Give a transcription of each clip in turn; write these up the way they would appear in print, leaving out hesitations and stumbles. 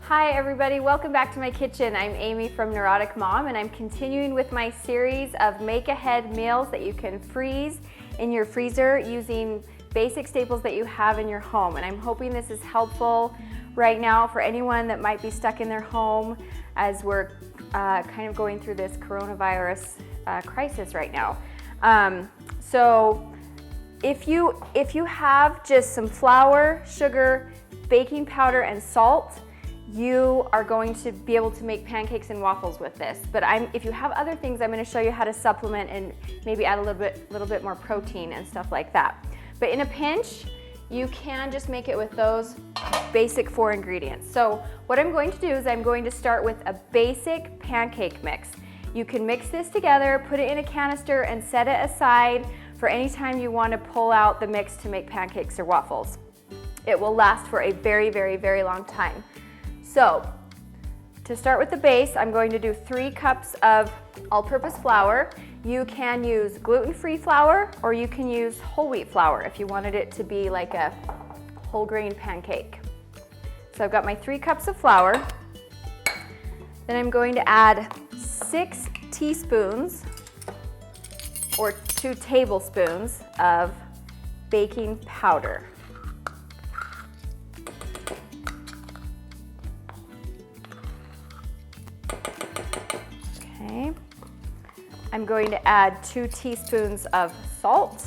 Hi everybody, welcome back to my kitchen. I'm Amy from Neurotic Mom, and I'm continuing with my series of make-ahead meals that you can freeze in your freezer using basic staples that you have in your home. And I'm hoping this is helpful right now for anyone that might be stuck in their home as we're kind of going through this coronavirus crisis right now. So if you have just some flour, sugar, baking powder, and salt, you are going to be able to make pancakes and waffles with this. But if you have other things, I'm going to show you how to supplement and maybe add a little bit more protein and stuff like that. But in a pinch, you can just make it with those basic 4 ingredients. So what I'm going to do is I'm going to start with a basic pancake mix. You can mix this together, put it in a canister, and set it aside for any time you want to pull out the mix to make pancakes or waffles. It will last for a very, very, very long time. So, to start with the base, I'm going to do 3 cups of all-purpose flour. You can use gluten-free flour, or you can use whole wheat flour if you wanted it to be like a whole grain pancake. So I've got my 3 cups of flour. Then I'm going to add 6 teaspoons, or 2 tablespoons of baking powder. Okay. I'm going to add 2 teaspoons of salt.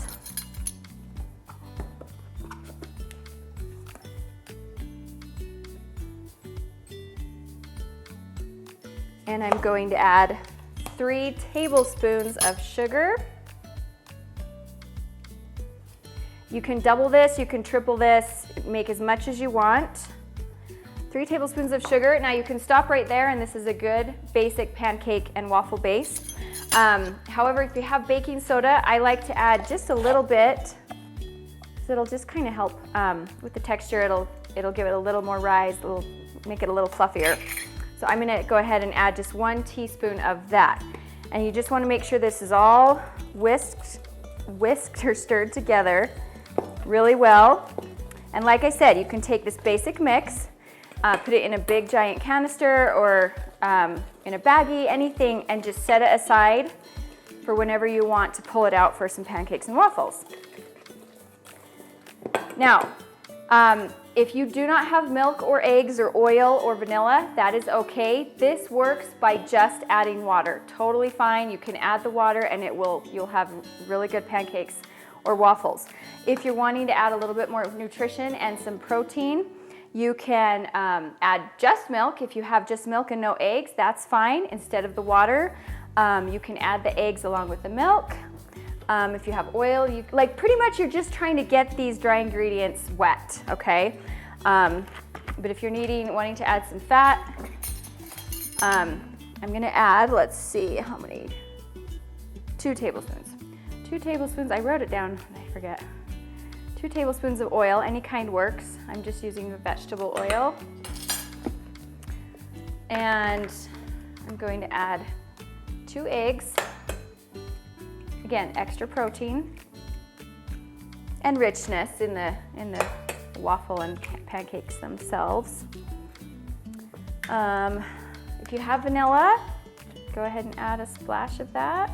And I'm going to add 3 tablespoons of sugar. You can double this, you can triple this, make as much as you want. 3 tablespoons of sugar. Now you can stop right there, and this is a good basic pancake and waffle base. However, if you have baking soda, I like to add just a little bit, so it'll just kind of help with the texture. It'll give it a little more rise, make it a little fluffier. So I'm gonna go ahead and add just 1 teaspoon of that. And you just wanna make sure this is all whisked or stirred together really well. And like I said, you can take this basic mix, put it in a big giant canister or in a baggie, anything, and just set it aside for whenever you want to pull it out for some pancakes and waffles. Now, if you do not have milk or eggs or oil or vanilla, that is okay. This works by just adding water. Totally fine. You can add the water and you'll have really good pancakes or waffles. If you're wanting to add a little bit more nutrition and some protein, you can add just milk. If you have just milk and no eggs, that's fine. Instead of the water, you can add the eggs along with the milk. If you have oil, pretty much you're just trying to get these dry ingredients wet, okay? But if you're wanting to add some fat, I'm gonna add, let's see, how many? 2 tablespoons. 2 tablespoons, I wrote it down, I forget. 2 tablespoons of oil, any kind works. I'm just using the vegetable oil. And I'm going to add 2 eggs. Again, extra protein and richness in the waffle and pancakes themselves. If you have vanilla, go ahead and add a splash of that.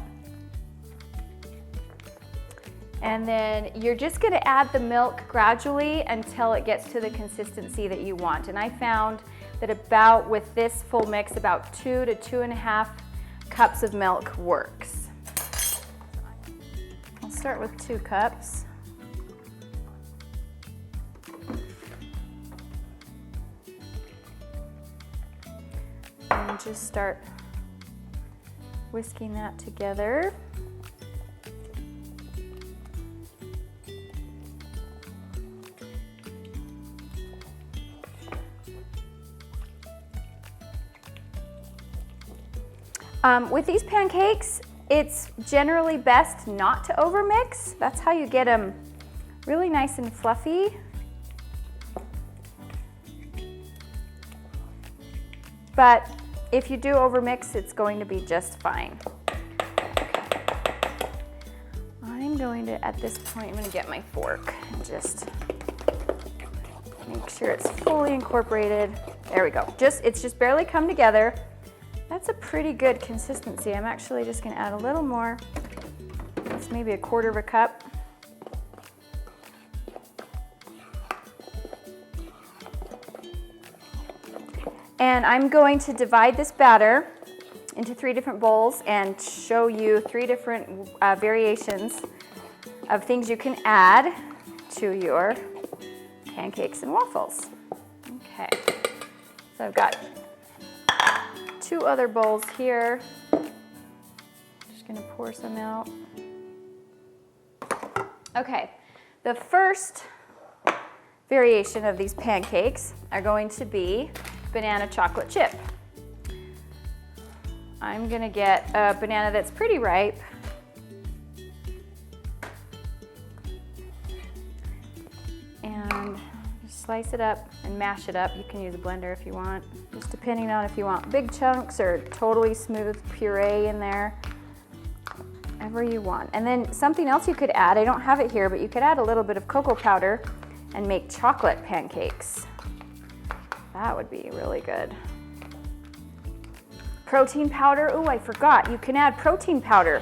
And then you're just gonna add the milk gradually until it gets to the consistency that you want. And I found that with this full mix, about 2 to 2.5 cups of milk works. I'll start with 2 cups. And just start whisking that together. With these pancakes, it's generally best not to overmix. That's how you get them really nice and fluffy. But if you do overmix, it's going to be just fine. I'm going to, at this point, I'm going to get my fork and just Make sure it's fully incorporated. There we go. It's just barely come together. That's a pretty good consistency. I'm actually just gonna add a little more. That's maybe a 1/4 cup. And I'm going to divide this batter into 3 different bowls and show you 3 different variations of things you can add to your pancakes and waffles. Okay, so I've got 2 other bowls here. Just gonna pour some out. Okay, the first variation of these pancakes are going to be banana chocolate chip. I'm gonna get a banana that's pretty ripe. And just slice it up and mash it up. You can use a blender if you want, just depending on if you want big chunks or totally smooth puree in there, whatever you want. And then something else you could add, I don't have it here, but you could add a little bit of cocoa powder and make chocolate pancakes. That would be really good. Protein powder, oh, I forgot. You can add protein powder.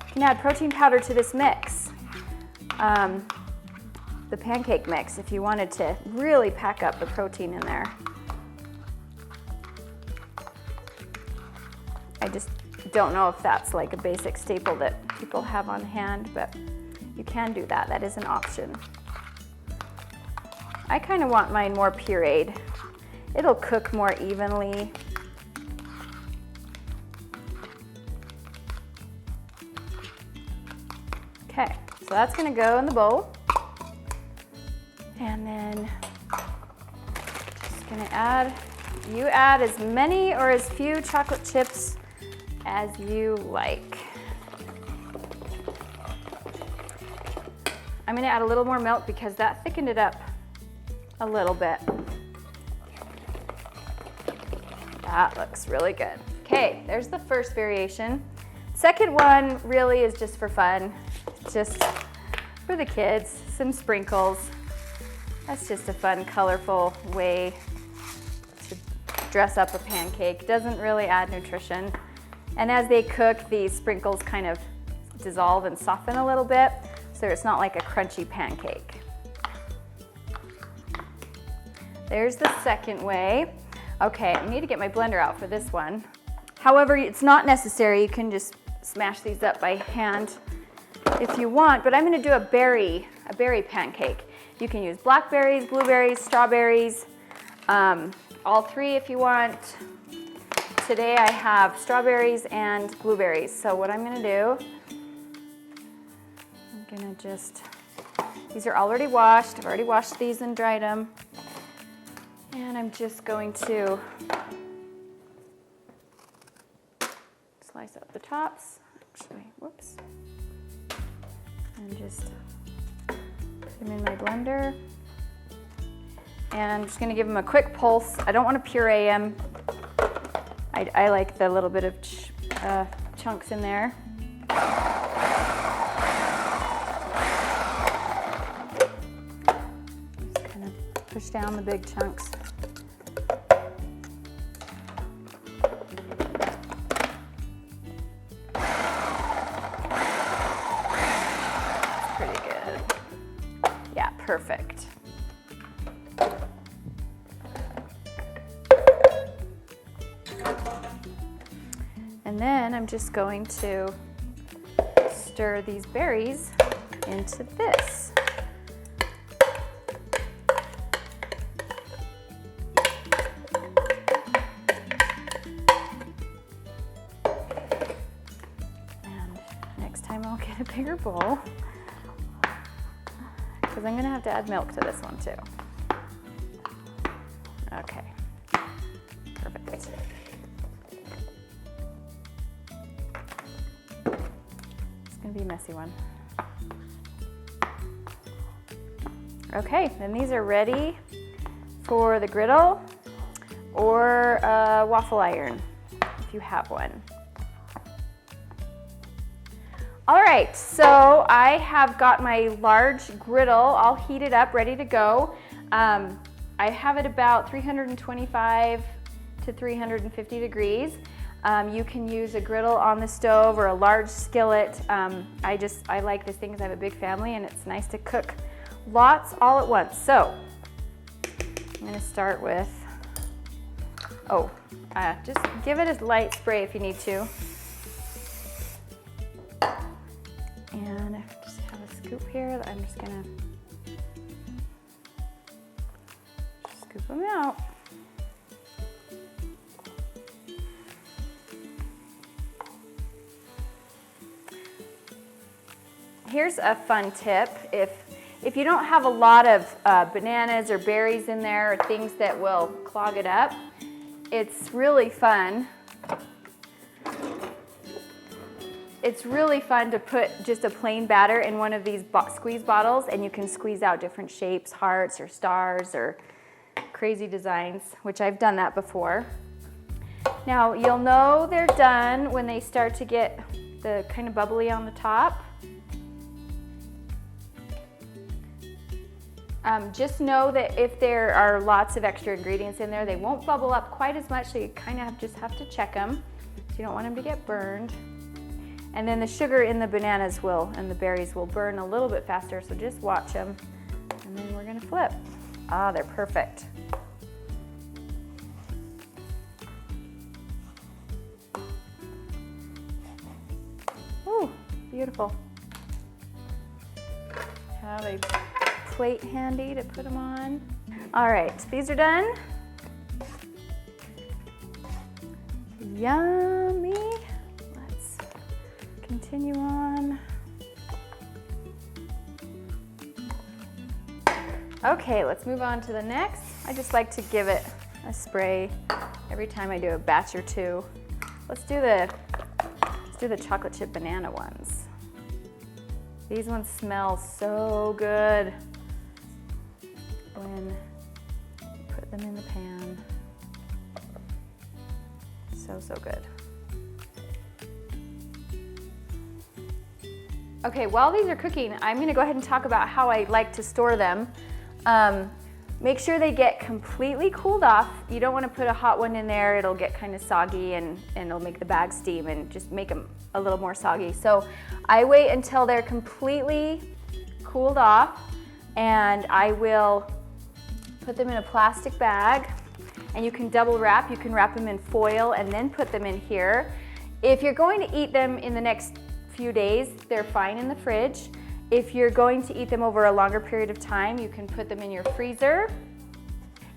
You can add protein powder to this mix. The pancake mix, if you wanted to really pack up the protein in there. I just don't know if that's like a basic staple that people have on hand, but you can do that. That is an option. I kind of want mine more pureed. It'll cook more evenly. Okay, so that's gonna go in the bowl. And then just gonna you add as many or as few chocolate chips as you like. I'm gonna add a little more milk because that thickened it up a little bit. That looks really good. Okay, there's the first variation. Second one really is just for fun, just for the kids, some sprinkles. That's just a fun, colorful way to dress up a pancake. Doesn't really add nutrition. And as they cook, these sprinkles kind of dissolve and soften a little bit, so it's not like a crunchy pancake. There's the second way. Okay, I need to get my blender out for this one. However, it's not necessary. You can just smash these up by hand if you want, but I'm gonna do a berry pancake. You can use blackberries, blueberries, strawberries, all 3 if you want. Today I have strawberries and blueberries. So what I'm gonna do, I'm gonna these are already washed. I've already washed these and dried them. And I'm just going to slice up the tops. Actually, whoops. And just put them in my blender. And I'm just gonna give them a quick pulse. I don't wanna puree them. I like the little bit of chunks in there. Just kind of push down the big chunks. Pretty good. Yeah, perfect. And then I'm just going to stir these berries into this. And next time I'll get a bigger bowl because I'm gonna have to add milk to this one too. Okay, perfect. Be a messy one. Okay, then these are ready for the griddle or a waffle iron if you have one. All right, so I have got my large griddle all heated up, ready to go. I have it about 325 to 350 degrees. You can use a griddle on the stove or a large skillet. I like this thing because I have a big family and it's nice to cook lots all at once. So I'm gonna start with, just give it a light spray if you need to. And I just have a scoop here that I'm just gonna scoop them out. Here's a fun tip. If you don't have a lot of bananas or berries in there, or things that will clog it up, it's really fun. It's really fun to put just a plain batter in one of these squeeze bottles, and you can squeeze out different shapes, hearts or stars or crazy designs, which I've done that before. Now you'll know they're done when they start to get the kind of bubbly on the top. Just know that if there are lots of extra ingredients in there, they won't bubble up quite as much, so you kind of just have to check them. So you don't want them to get burned. And then the sugar in the bananas and the berries will burn a little bit faster, so just watch them. And then we're gonna flip. Ah, they're perfect. Ooh, beautiful. Have a plate handy to put them on. All right, these are done. Yummy. Let's continue on. Okay, let's move on to the next. I just like to give it a spray every time I do a batch or two. Let's do the chocolate chip banana ones. These ones smell so good when you put them in the pan. So good. Okay, while these are cooking, I'm gonna go ahead and talk about how I like to store them. Make sure they get completely cooled off. You don't wanna put a hot one in there, it'll get kind of soggy and it'll make the bag steam and just make them a little more soggy. So I wait until they're completely cooled off, and I will put them in a plastic bag. And you can double wrap, you can wrap them in foil and then put them in here. If you're going to eat them in the next few days, they're fine in the fridge. If you're going to eat them over a longer period of time, you can put them in your freezer.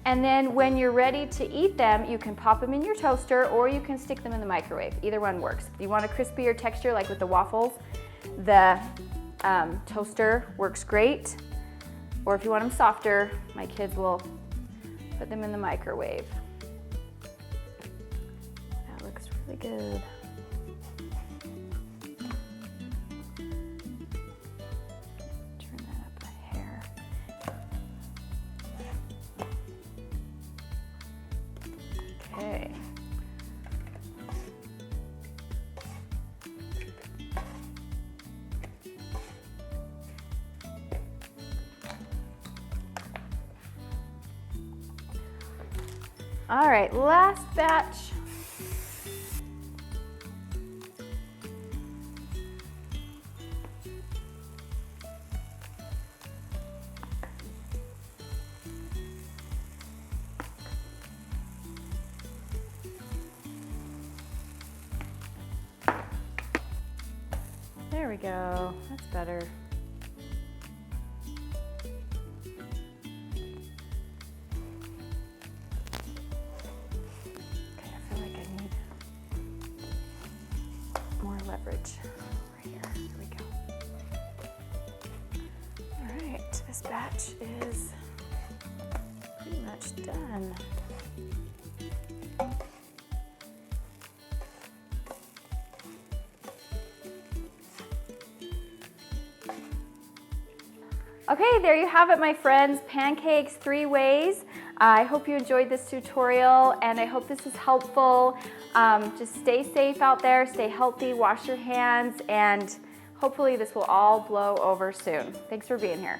And then when you're ready to eat them, you can pop them in your toaster or you can stick them in the microwave. Either one works. If you want a crispier texture like with the waffles, the toaster works great. Or if you want them softer, my kids will put them in the microwave. That looks really good. Turn that up a hair. Okay. All right, last batch. There we go, that's better. Leverage right here. Here we go. All right, this batch is pretty much done. Okay, there you have it, my friends. Pancakes 3 ways. I hope you enjoyed this tutorial and I hope this is helpful. Just stay safe out there, stay healthy, wash your hands, and hopefully this will all blow over soon. Thanks for being here.